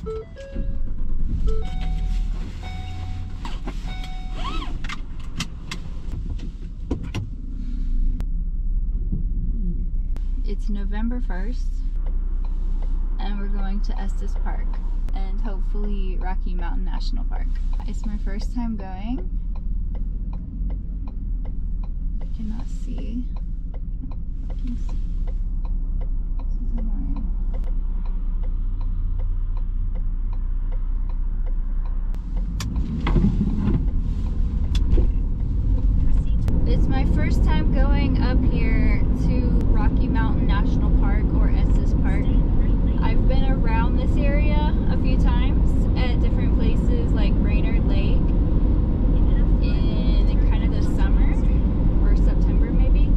It's November 1st, and we're going to Estes Park and hopefully Rocky Mountain National Park. It's my first time going. I cannot see. I can see. This is annoying. It's my first time going up here to Rocky Mountain National Park or Estes Park. I've been around this area a few times at different places like Brainerd Lake in kind of the summer or September maybe.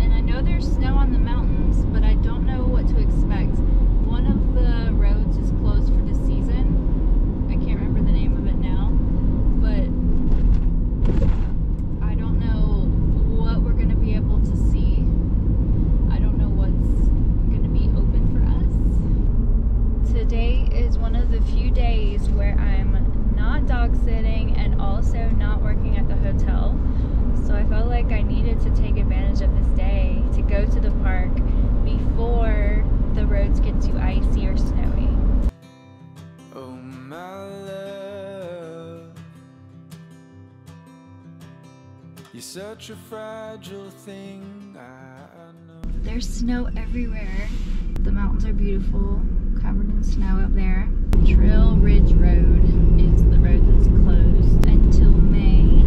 And I know there's snow on the mountains, but I don't know what to expect. One of the roads is closed for the season. I can't remember the name of it now, but I don't know what we're going to be able to see. I don't know what's going to be open for us. Today is one of the few days where I'm not dog sitting and also not working at the hotel. So I felt like I needed to take advantage of this day to go to the park before the roads get too icy or snowy. Oh my love, you're such a fragile thing, I know. There's snow everywhere. The mountains are beautiful, covered in snow up there. Trail Ridge Road is the road that's closed until May.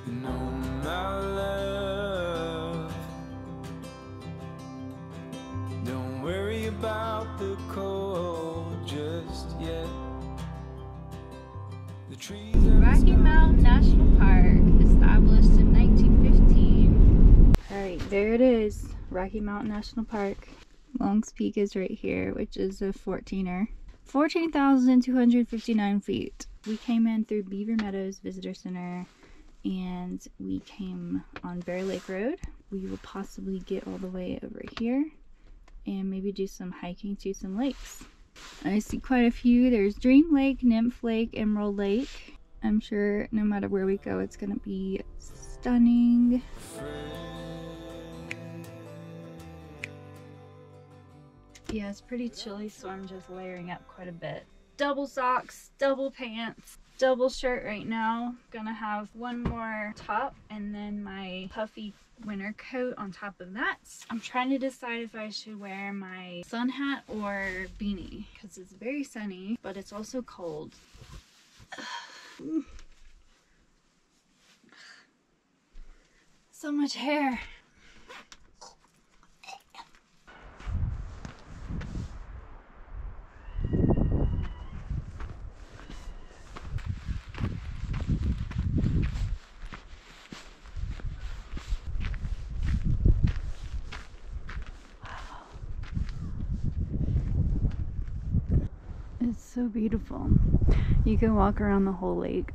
No, my love, don't worry about the cold just yet. The trees Rocky Mountain National Park, established in 1915. Alright, there it is, Rocky Mountain National Park. Long's Peak is right here, which is a 14er. 14,259 feet. We came in through Beaver Meadows Visitor Center, and we came on Bear Lake Road. We will possibly get all the way over here and maybe do some hiking to some lakes. I see quite a few. There's Dream Lake, Nymph Lake, Emerald Lake. I'm sure no matter where we go, it's gonna be stunning. Yeah, it's pretty chilly, so I'm just layering up quite a bit. Double socks, double pants, double shirt right now. Gonna have one more top and then my puffy winter coat on top of that. I'm trying to decide if I should wear my sun hat or beanie because it's very sunny, but it's also cold. So much hair. It's so beautiful. You can walk around the whole lake.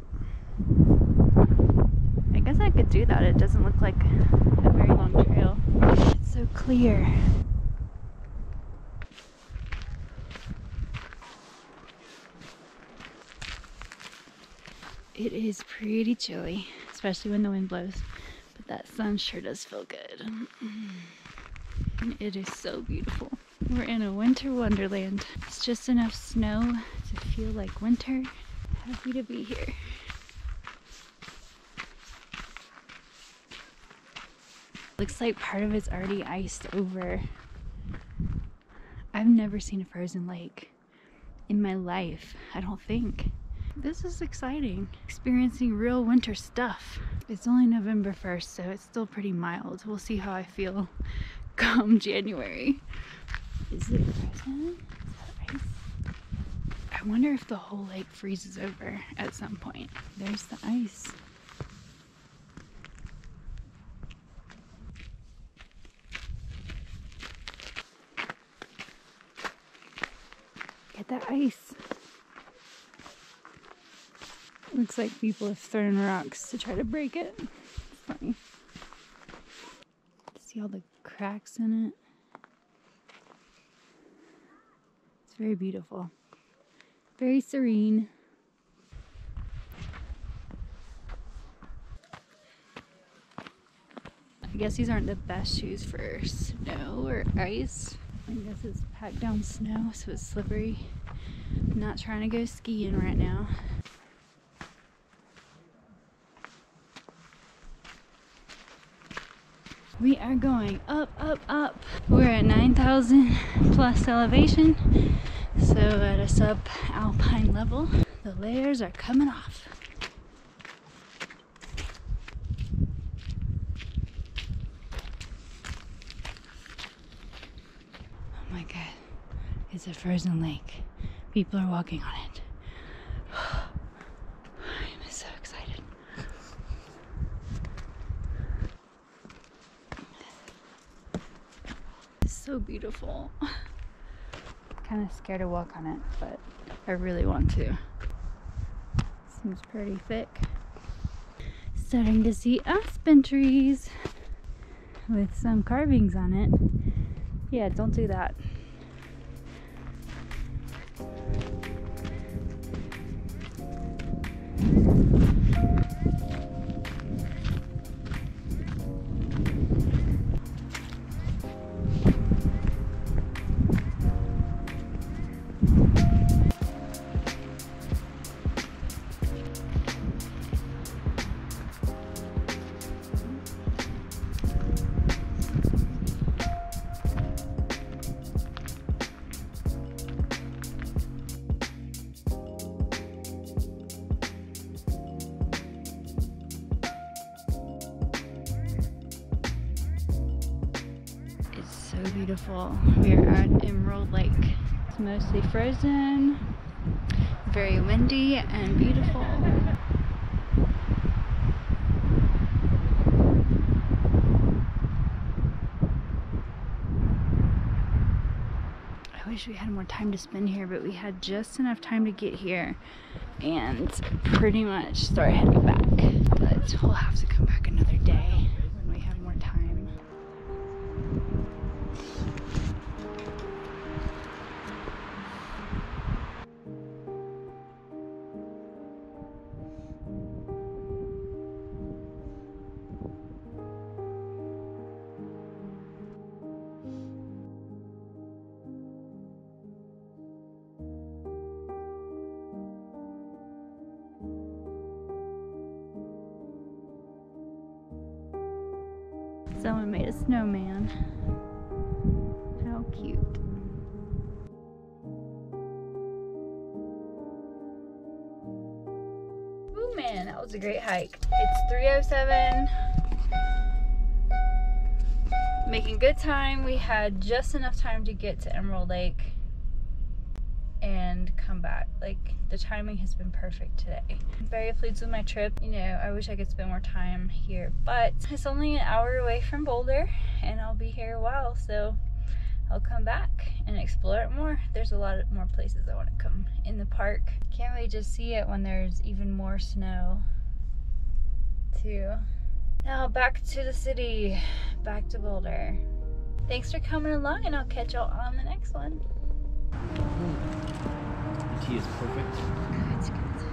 I guess I could do that. It doesn't look like a very long trail. It's so clear. It is pretty chilly, especially when the wind blows, but that sun sure does feel good. It is so beautiful. We're in a winter wonderland. It's just enough snow to feel like winter. Happy to be here. Looks like part of it's already iced over. I've never seen a frozen lake in my life, I don't think. This is exciting. Experiencing real winter stuff. It's only November 1st, so it's still pretty mild. We'll see how I feel come January. Is it frozen? Is that ice? I wonder if the whole lake freezes over at some point. There's the ice. Get that ice. Looks like people have thrown rocks to try to break it. It's funny. See all the cracks in it? Very beautiful. Very serene. I guess these aren't the best shoes for snow or ice. I guess it's packed down snow, so it's slippery. I'm not trying to go skiing right now. We are going up, up, up. We're at 9,000 plus elevation, so at a sub-alpine level. The layers are coming off. Oh my god, it's a frozen lake. People are walking on it. I'm so excited. It's so beautiful. Kind of scared to walk on it, but I really want to. Seems pretty thick. Starting to see aspen trees with some carvings on it. Yeah, don't do that. Beautiful. We are at Emerald Lake. It's mostly frozen, very windy and beautiful. I wish we had more time to spend here, but we had just enough time to get here and pretty much start heading back. But we'll have to come back another day when we have more time. Someone made a snowman. How cute. Ooh man, that was a great hike. It's 3:07. Making good time. We had just enough time to get to Emerald Lake and come back. Like, the timing has been perfect today. I'm very pleased with my trip. You know, I wish I could spend more time here, but it's only an hour away from Boulder and I'll be here a while, so I'll come back and explore it more. There's a lot of more places I want to come in the park. Can't wait to see it when there's even more snow too. Now back to the city, back to Boulder. Thanks for coming along and I'll catch y'all on the next one. The tea is perfect. Good, good.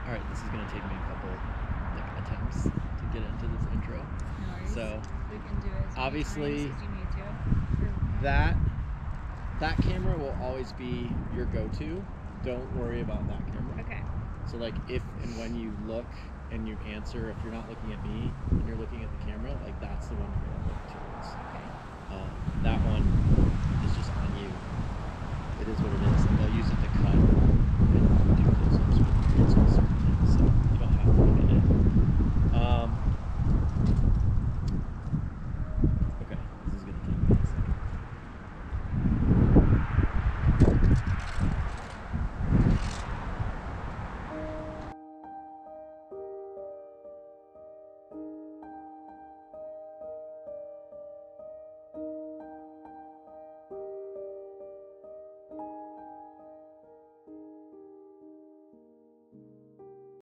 Alright, this is going to take me a couple attempts to get into this intro. No worries. So, we can do it as many obviously, times as you need to. that camera will always be your go-to. Don't worry about that camera. Okay. So like if and when you look and you answer, if you're not looking at me and you're looking at the camera, like that's the one you're going to look towards. Okay. That one is just on you. It is what it is. And they'll use it to cut